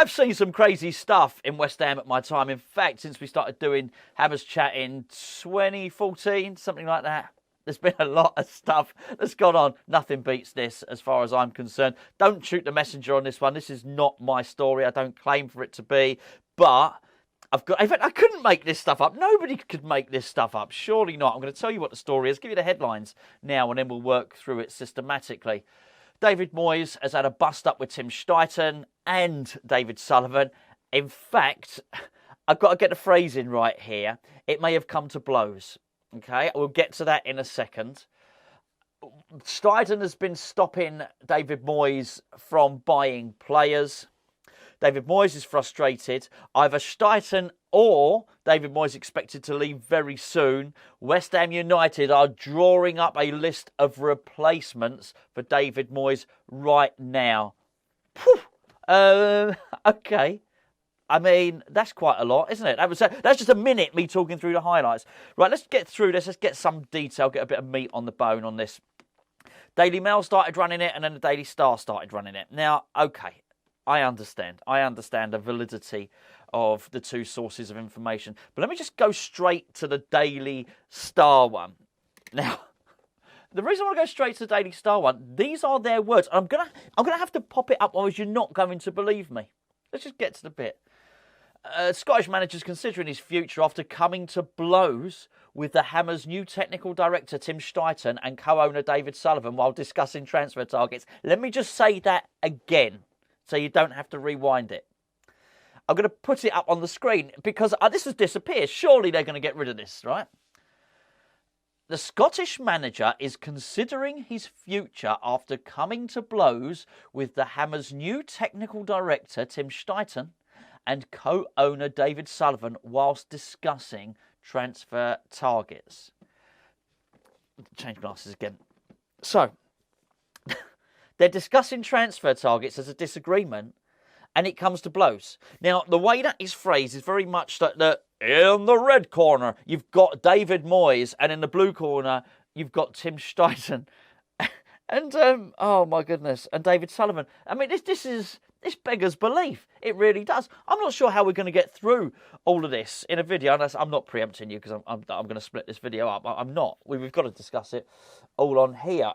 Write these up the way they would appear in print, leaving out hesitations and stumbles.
I've seen some crazy stuff in West Ham at my time. In fact, since we started doing Hammers Chat in 2014, something like that, there's been a lot of stuff that's gone on. Nothing beats this as far as I'm concerned. Don't shoot the messenger on this one. This is not my story. I don't claim for it to be. But in fact, I couldn't make this stuff up. Nobody could make this stuff up. Surely not. I'm going to tell you what the story is, give you the headlines now, and then we'll work through it systematically. David Moyes has had a bust-up with Tim Steiten and David Sullivan. In fact, I've got to get the phrasing right here. It may have come to blows. Okay, we'll get to that in a second. Steidten has been stopping David Moyes from buying players. David Moyes is frustrated. Either Steiten or David Moyes expected to leave very soon. West Ham United are drawing up a list of replacements for David Moyes right now. Okay. I mean, that's quite a lot, isn't it? That's just a minute, me talking through the highlights. Right, let's get through this. Let's get some detail, get a bit of meat on the bone on this. Daily Mail started running it, and then the Daily Star started running it. Now, okay, I understand. I understand the validity of the two sources of information. But let me just go straight to the Daily Star one. Now, the reason I want to go straight to the Daily Star one, these are their words. I'm gonna have to pop it up, otherwise you're not going to believe me. Let's just get to the bit. Scottish manager's considering his future after coming to blows with the Hammers' new technical director Tim Steiten and co-owner David Sullivan while discussing transfer targets. Let me just say that again so you don't have to rewind it. I'm going to put it up on the screen because this has disappeared. Surely they're going to get rid of this, right? The Scottish manager is considering his future after coming to blows with the Hammers' new technical director Tim Steiten and co-owner David Sullivan whilst discussing transfer targets. Change glasses again. So, they're discussing transfer targets as a disagreement, and it comes to blows. Now, the way that is phrased is very much that in the red corner, you've got David Moyes, and in the blue corner, you've got Tim Steiten. And, oh my goodness, and David Sullivan. I mean, this beggars belief. It really does. I'm not sure how we're going to get through all of this in a video. And I'm not preempting you because I'm going to split this video up. I'm not. We've got to discuss it all on here.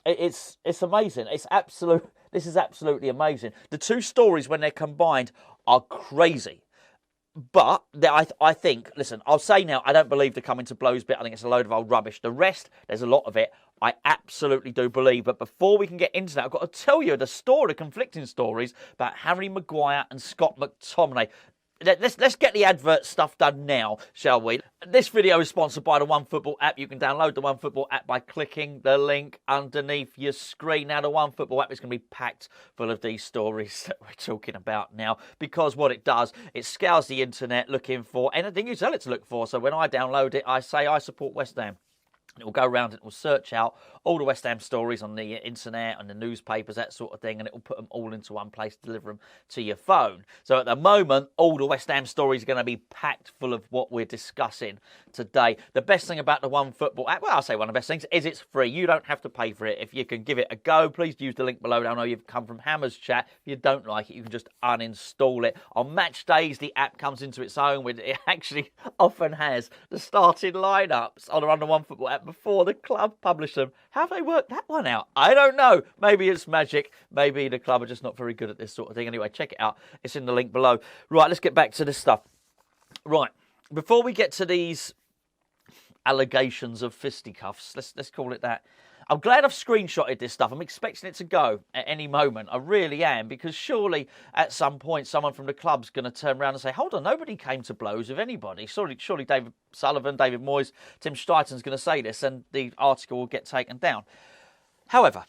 It's amazing. This is absolutely amazing. The two stories, when they're combined, are crazy. But I think, listen, I'll say now, I don't believe the coming to blows bit. I think it's a load of old rubbish. The rest, there's a lot of it, I absolutely do believe. But before we can get into that, I've got to tell you the conflicting stories about Harry Maguire and Scott McTominay. Let's get the advert stuff done now, shall we? This video is sponsored by the OneFootball app. You can download the OneFootball app by clicking the link underneath your screen. Now, the OneFootball app is going to be packed full of these stories that we're talking about now, because what it does, it scours the internet looking for anything you tell it to look for. So when I download it, I say I support West Ham. It will go around and it will search out all the West Ham stories on the internet and the newspapers, that sort of thing, and it will put them all into one place, deliver them to your phone. So at the moment, all the West Ham stories are going to be packed full of what we're discussing today. The best thing about the OneFootball app, well, I'll say one of the best things, is it's free. You don't have to pay for it. If you can give it a go, please use the link below. I know you've come from Hammers Chat. If you don't like it, you can just uninstall it. On match days, the app comes into its own. It actually often has the starting lineups on the OneFootball app before the club publish them. How have they worked that one out? I don't know. Maybe it's magic. Maybe the club are just not very good at this sort of thing. Anyway, check it out. It's in the link below. Right, let's get back to this stuff. Right, before we get to these allegations of fisticuffs, let's call it that. I'm glad I've screenshotted this stuff. I'm expecting it to go at any moment. I really am, because surely at some point someone from the club's going to turn around and say, hold on, nobody came to blows with anybody. Surely David Sullivan, David Moyes, Tim Steiten's going to say this, and the article will get taken down. However,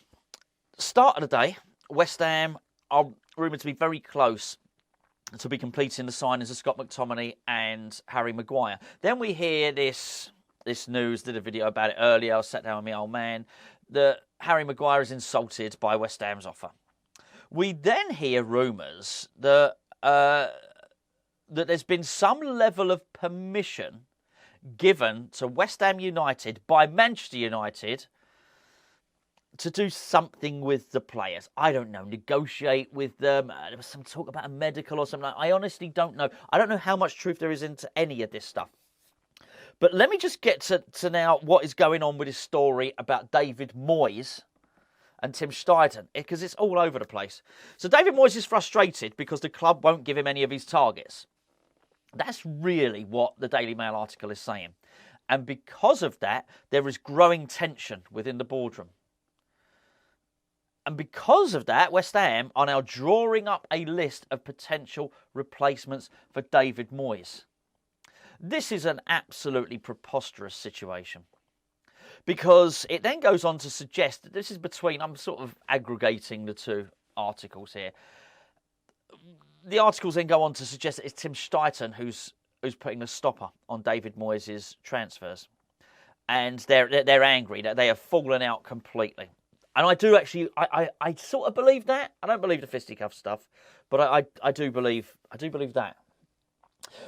start of the day, West Ham are rumoured to be very close to be completing the signings of Scott McTominay and Harry Maguire. Then we hear this news, did a video about it earlier, I sat down with my old man, that Harry Maguire is insulted by West Ham's offer. We then hear rumours that there's been some level of permission given to West Ham United by Manchester United to do something with the players. I don't know, negotiate with them. There was some talk about a medical or something. I honestly don't know. I don't know how much truth there is into any of this stuff. But let me just get to now what is going on with this story about David Moyes and Tim Steiten, because it's all over the place. So David Moyes is frustrated because the club won't give him any of his targets. That's really what the Daily Mail article is saying. And because of that, there is growing tension within the boardroom. And because of that, West Ham are now drawing up a list of potential replacements for David Moyes. This is an absolutely preposterous situation, because it then goes on to suggest that this is between, I'm sort of aggregating the two articles here. The articles then go on to suggest that it's Tim Steidten who's putting a stopper on David Moyes' transfers. And they're angry that they have fallen out completely. And I do actually, I sort of believe that. I don't believe the fisticuff stuff, but I do believe that.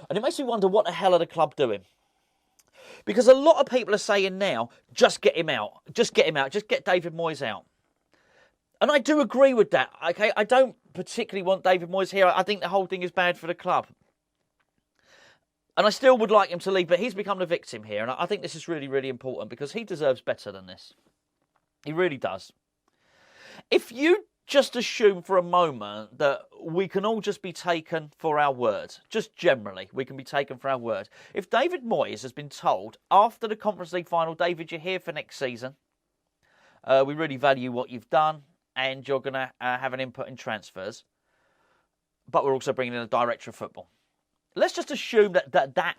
And it makes me wonder, what the hell are the club doing? Because a lot of people are saying now, just get him out. Just get him out. Just get David Moyes out. And I do agree with that. Okay, I don't particularly want David Moyes here. I think the whole thing is bad for the club. And I still would like him to leave, but he's become the victim here. And I think this is really, really important, because he deserves better than this. He really does. If you just assume for a moment that we can all just be taken for our word, just generally, we can be taken for our word. If David Moyes has been told after the Conference League final, David, you're here for next season. We really value what you've done, and you're going to have an input in transfers. But we're also bringing in a director of football. Let's just assume that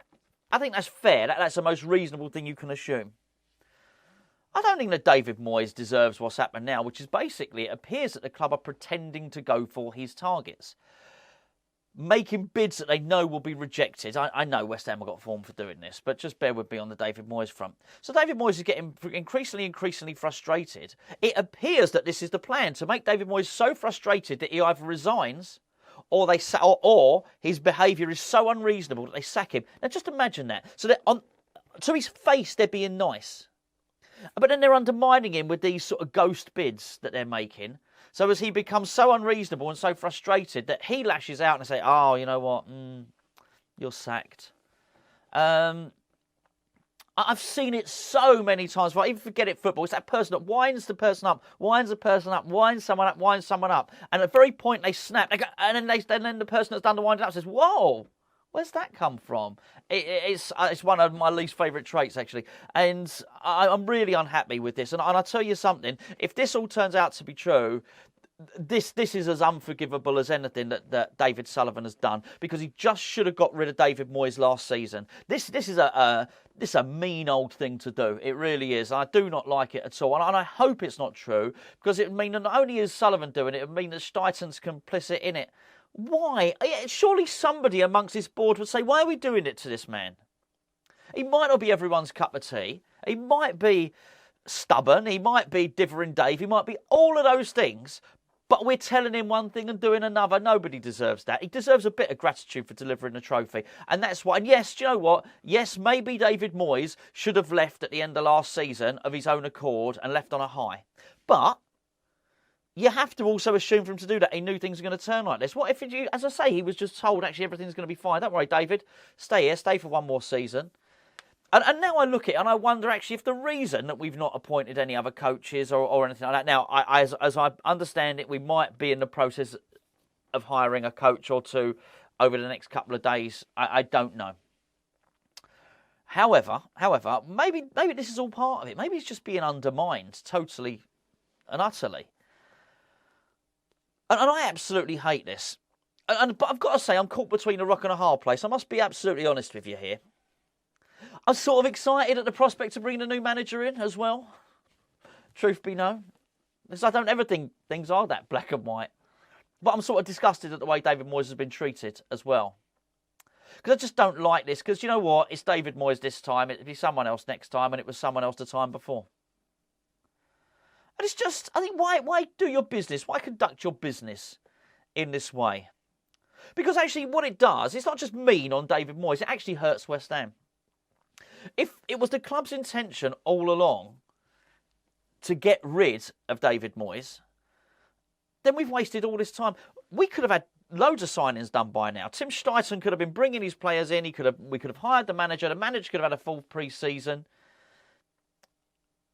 I think that's fair. That's the most reasonable thing you can assume. I don't think that David Moyes deserves what's happened now, which is basically, it appears that the club are pretending to go for his targets, making bids that they know will be rejected. I know West Ham have got form for doing this, but just bear with me on the David Moyes front. So David Moyes is getting increasingly frustrated. It appears that this is the plan, to make David Moyes so frustrated that he either resigns or his behaviour is so unreasonable that they sack him. Now just imagine that. So to his face, they're being nice. But then they're undermining him with these sort of ghost bids that they're making. So as he becomes so unreasonable and so frustrated that he lashes out and say, oh, you know what, you're sacked. I've seen it so many times. Well, even forget it, football. It's that person that winds the person up, winds someone up. And at the very point they snap, and then the person that's done the winding up says, whoa. Where's that come from? It's one of my least favourite traits, actually. And I'm really unhappy with this. And I'll tell you something. If this all turns out to be true, this is as unforgivable as anything that David Sullivan has done, because he just should have got rid of David Moyes last season. This is a mean old thing to do. It really is. I do not like it at all. And I hope it's not true, because it would mean that not only is Sullivan doing it, it would mean that Steiten's complicit in it. Why? Surely somebody amongst this board would say, why are we doing it to this man? He might not be everyone's cup of tea. He might be stubborn. He might be Differing Dave. He might be all of those things. But we're telling him one thing and doing another. Nobody deserves that. He deserves a bit of gratitude for delivering the trophy. And that's why. And yes, do you know what? Yes, maybe David Moyes should have left at the end of last season of his own accord and left on a high. But you have to also assume for him to do that, he knew things were going to turn like this. What if, as I say, he was just told, actually, everything's going to be fine. Don't worry, David. Stay here. Stay for one more season. And now I look at it and I wonder, actually, if the reason that we've not appointed any other coaches or anything like that. Now, as I understand it, we might be in the process of hiring a coach or two over the next couple of days. I don't know. However, maybe this is all part of it. Maybe it's just being undermined totally and utterly. And I absolutely hate this. But I've got to say, I'm caught between a rock and a hard place. I must be absolutely honest with you here. I'm sort of excited at the prospect of bringing a new manager in as well. Truth be known. Because I don't ever think things are that black and white. But I'm sort of disgusted at the way David Moyes has been treated as well. Because I just don't like this. Because you know what? It's David Moyes this time. It'll be someone else next time. And it was someone else the time before. And it's just, I think, why do your business? Why conduct your business in this way? Because actually what it does, it's not just mean on David Moyes, it actually hurts West Ham. If it was the club's intention all along to get rid of David Moyes, then we've wasted all this time. We could have had loads of signings done by now. Tim Steiten could have been bringing his players in. We could have hired the manager. The manager could have had a full pre-season.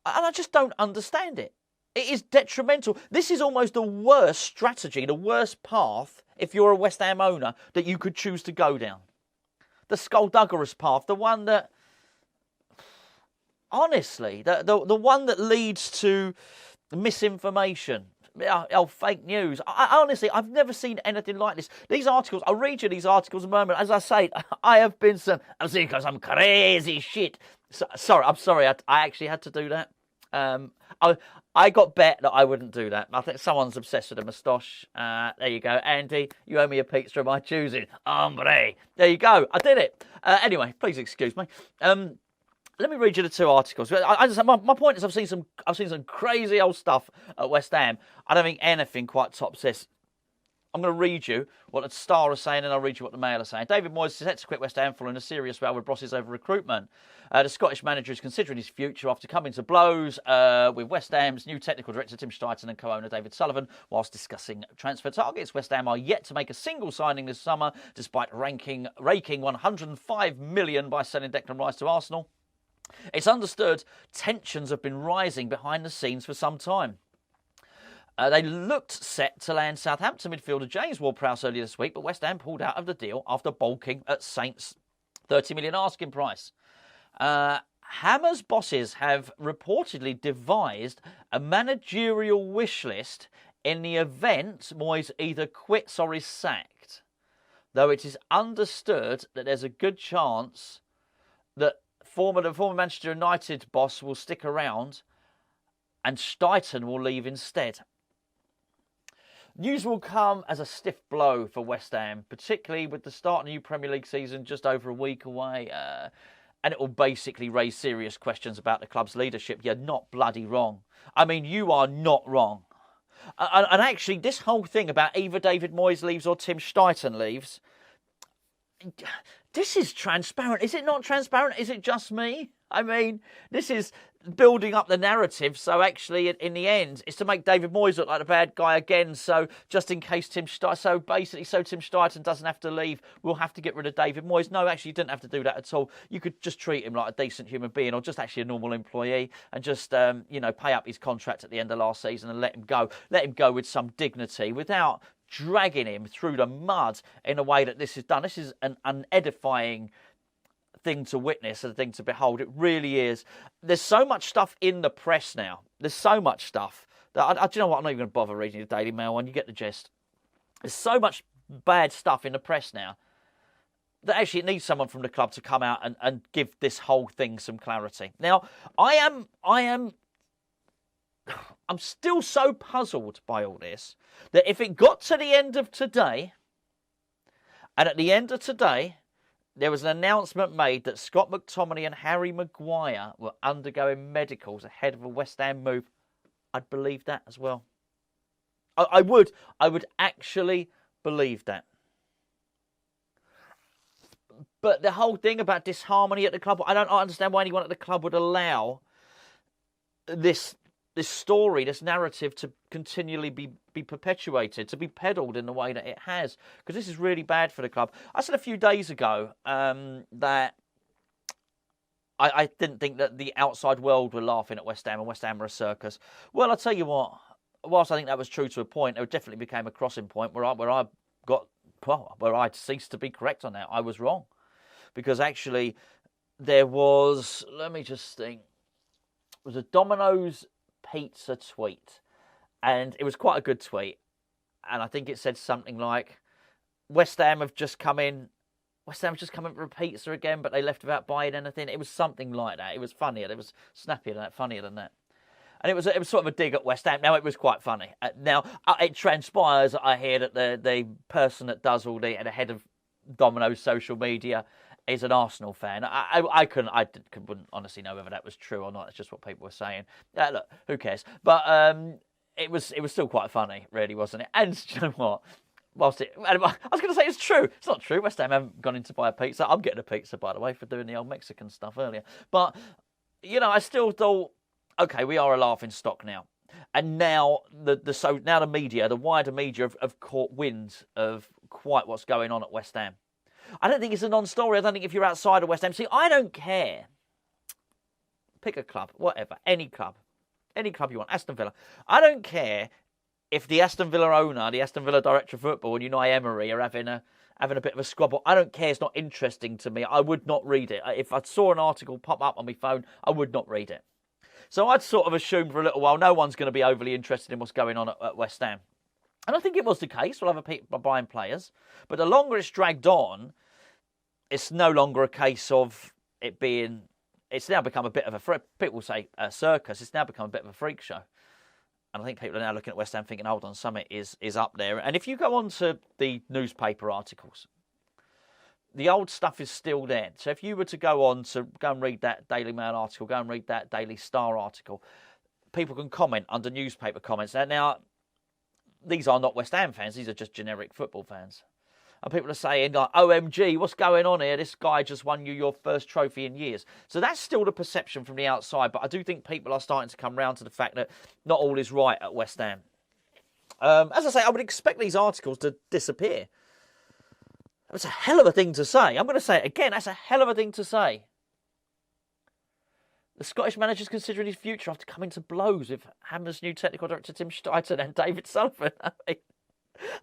And I just don't understand it. It is detrimental. This is almost the worst strategy, the worst path, if you're a West Ham owner, that you could choose to go down. The skullduggerous path, the one that, honestly, the one that leads to misinformation, fake news. Honestly, I've never seen anything like this. These articles, I'll read you these articles in a moment. As I say, I've seen some crazy shit. I'm sorry, I actually had to do that. I got bet that I wouldn't do that. I think someone's obsessed with a moustache. There you go. Andy, you owe me a pizza of my choosing. Hombre. There you go. I did it. Anyway, please excuse me. Let me read you the two articles. My point is I've seen some crazy old stuff at West Ham. I don't think anything quite tops this. I'm going to read you what the Star is saying, and I'll read you what the Mail is saying. David Moyes is set to quit West Ham following a serious row with bosses over recruitment. The Scottish manager is considering his future after coming to blows with West Ham's new technical director Tim Steidten and co-owner David Sullivan whilst discussing transfer targets. West Ham are yet to make a single signing this summer, despite raking 105 million by selling Declan Rice to Arsenal. It's understood tensions have been rising behind the scenes for some time. They looked set to land Southampton midfielder James Ward-Prowse earlier this week, but West Ham pulled out of the deal after balking at Saints' 30 million asking price. Hammer's bosses have reportedly devised a managerial wish list in the event Moyes either quits or is sacked, though it is understood that there's a good chance that the former Manchester United boss will stick around and Steiten will leave instead. News will come as a stiff blow for West Ham, particularly with the start of the new Premier League season just over a week away. And it will basically raise serious questions about the club's leadership. You're not bloody wrong. I mean, you are not wrong. And actually, this whole thing about either David Moyes leaves or Tim Steiten leaves, this is transparent. Is it not transparent? Is it just me? I mean, this is building up the narrative. So actually, in the end, it's to make David Moyes look like the bad guy again. So just in case Tim Steiten doesn't have to leave, we'll have to get rid of David Moyes. No, actually, you didn't have to do that at all. You could just treat him like a decent human being, or just actually a normal employee, and just pay up his contract at the end of last season and let him go. Let him go with some dignity, without dragging him through the mud in a way that this is done. This is an unedifying thing to witness, a thing to behold. It really is. There's so much stuff in the press now. There's so much stuff that do you know what? I'm not even going to bother reading the Daily Mail one. You get the gist. There's so much bad stuff in the press now that actually it needs someone from the club to come out and give this whole thing some clarity. Now, I'm still so puzzled by all this that if it got to the end of today, and at the end of today, there was an announcement made that Scott McTominay and Harry Maguire were undergoing medicals ahead of a West Ham move, I'd believe that as well. I would actually believe that. But the whole thing about disharmony at the club, I don't understand why anyone at the club would allow this story, this narrative to continually be perpetuated, to be peddled in the way that it has. Because this is really bad for the club. I said a few days ago that I didn't think that the outside world were laughing at West Ham and West Ham were a circus. Well, I'll tell you what, whilst I think that was true to a point, it definitely became a crossing point where I ceased to be correct on that. I was wrong. Because actually there was, let me just think, it was a Domino's pizza tweet, and it was quite a good tweet, and I think it said something like, West Ham have just come in for a pizza again, but they left without buying anything. It was something like that. It was funnier. It was snappier than that, funnier than that. And it was sort of a dig at West Ham. Now, it was quite funny. Now, it transpires, I hear, that the person that does all the head of Domino's social media is an Arsenal fan. I wouldn't honestly know whether that was true or not. It's just what people were saying. Look, who cares? But it was still quite funny, really, wasn't it? And you know what? I was going to say it's true. It's not true. West Ham haven't gone in to buy a pizza. I'm getting a pizza, by the way, for doing the old Mexican stuff earlier. But, I still thought, okay, we are a laughing stock now. And now now the media, the wider media, have caught wind of quite what's going on at West Ham. I don't think it's a non-story. I don't think if you're outside of West Ham, see, I don't care. Pick a club, whatever, any club you want, Aston Villa. I don't care if the Aston Villa owner, the Aston Villa director of football, and Unai Emery are having a bit of a squabble. I don't care. It's not interesting to me. I would not read it. If I saw an article pop up on my phone, I would not read it. So I'd sort of assumed for a little while no one's going to be overly interested in what's going on at West Ham. And I think it was the case. We'll have a buying players. But the longer it's dragged on, it's no longer a case of it being... It's now become a bit of a... People say a circus. It's now become a bit of a freak show. And I think people are now looking at West Ham thinking, hold on, Summit is up there. And if you go on to the newspaper articles, the old stuff is still there. So if you were to go and read that Daily Mail article, go and read that Daily Star article, people can comment under newspaper comments. Now, these are not West Ham fans. These are just generic football fans. And people are saying, like, OMG, what's going on here? This guy just won you your first trophy in years. So that's still the perception from the outside. But I do think people are starting to come round to the fact that not all is right at West Ham. As I say, I would expect these articles to disappear. That's a hell of a thing to say. I'm going to say it again. That's a hell of a thing to say. The Scottish manager's considering his future after coming to blows with Hammer's new technical director Tim Steiten and David Sullivan. I mean,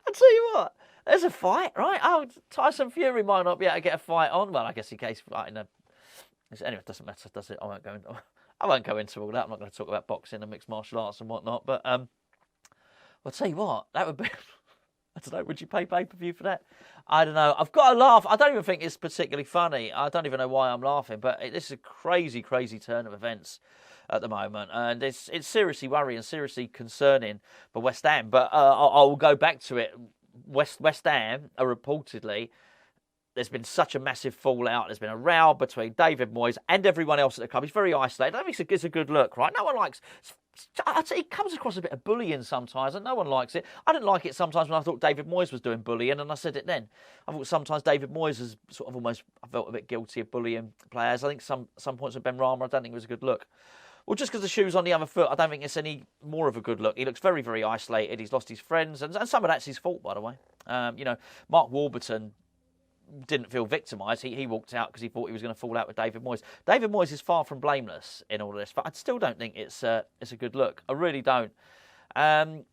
I'll tell you what, there's a fight, right? Oh, Tyson Fury might not be able to get a fight on. Well, I guess in case fighting anyway, it doesn't matter, does it? I won't go into all that. I'm not going to talk about boxing and mixed martial arts and whatnot. But I'll tell you what, that would be... I don't know, would you pay pay-per-view for that? I don't know. I've got to laugh. I don't even think it's particularly funny. I don't even know why I'm laughing, but this is a crazy, crazy turn of events at the moment. And it's seriously worrying, seriously concerning for West Ham. But I'll go back to it. West Ham are reportedly... There's been such a massive fallout. There's been a row between David Moyes and everyone else at the club. He's very isolated. I don't think it's a good look, right? No one likes... It comes across a bit of bullying sometimes, and no one likes it. I didn't like it sometimes when I thought David Moyes was doing bullying, and I said it then. I thought sometimes David Moyes is sort of almost... I felt a bit guilty of bullying players. I think some points with Ben Rama, I don't think it was a good look. Well, just because the shoe's on the other foot, I don't think it's any more of a good look. He looks very, very isolated. He's lost his friends, and some of that's his fault, by the way. Mark Warburton didn't feel victimised. He walked out because he thought he was going to fall out with David Moyes. David Moyes is far from blameless in all of this, but I still don't think it's a good look. I really don't. And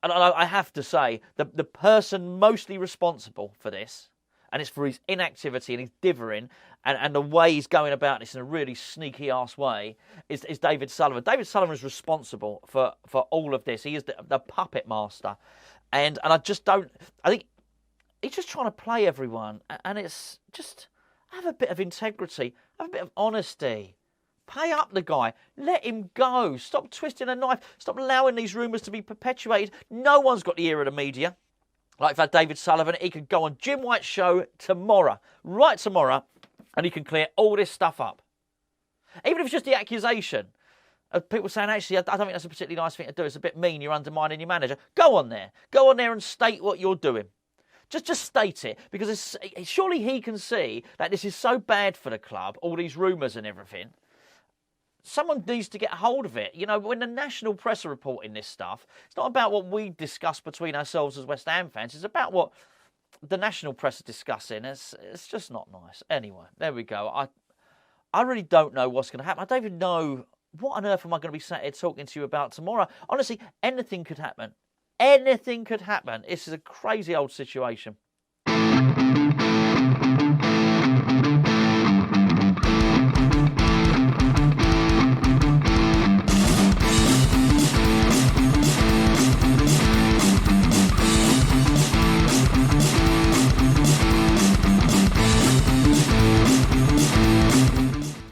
I have to say, the person mostly responsible for this, and it's for his inactivity and his dithering and the way he's going about this in a really sneaky-ass way, is David Sullivan. David Sullivan is responsible for all of this. He is the puppet master. And I just don't... I think... He's just trying to play everyone, and it's just have a bit of integrity, have a bit of honesty. Pay up the guy, let him go. Stop twisting a knife, stop allowing these rumours to be perpetuated. No one's got the ear of the media. Like if I had David Sullivan, he could go on Jim White's show tomorrow, right tomorrow, and he can clear all this stuff up. Even if it's just the accusation of people saying, actually, I don't think that's a particularly nice thing to do. It's a bit mean, you're undermining your manager. Go on there and state what you're doing. Just state it, because surely he can see that this is so bad for the club, all these rumours and everything. Someone needs to get hold of it. You know, when the national press are reporting this stuff, it's not about what we discuss between ourselves as West Ham fans. It's about what the national press are discussing. It's just not nice. Anyway, there we go. I really don't know what's going to happen. I don't even know what on earth am I going to be sat here talking to you about tomorrow. Honestly, anything could happen. Anything could happen. This is a crazy old situation.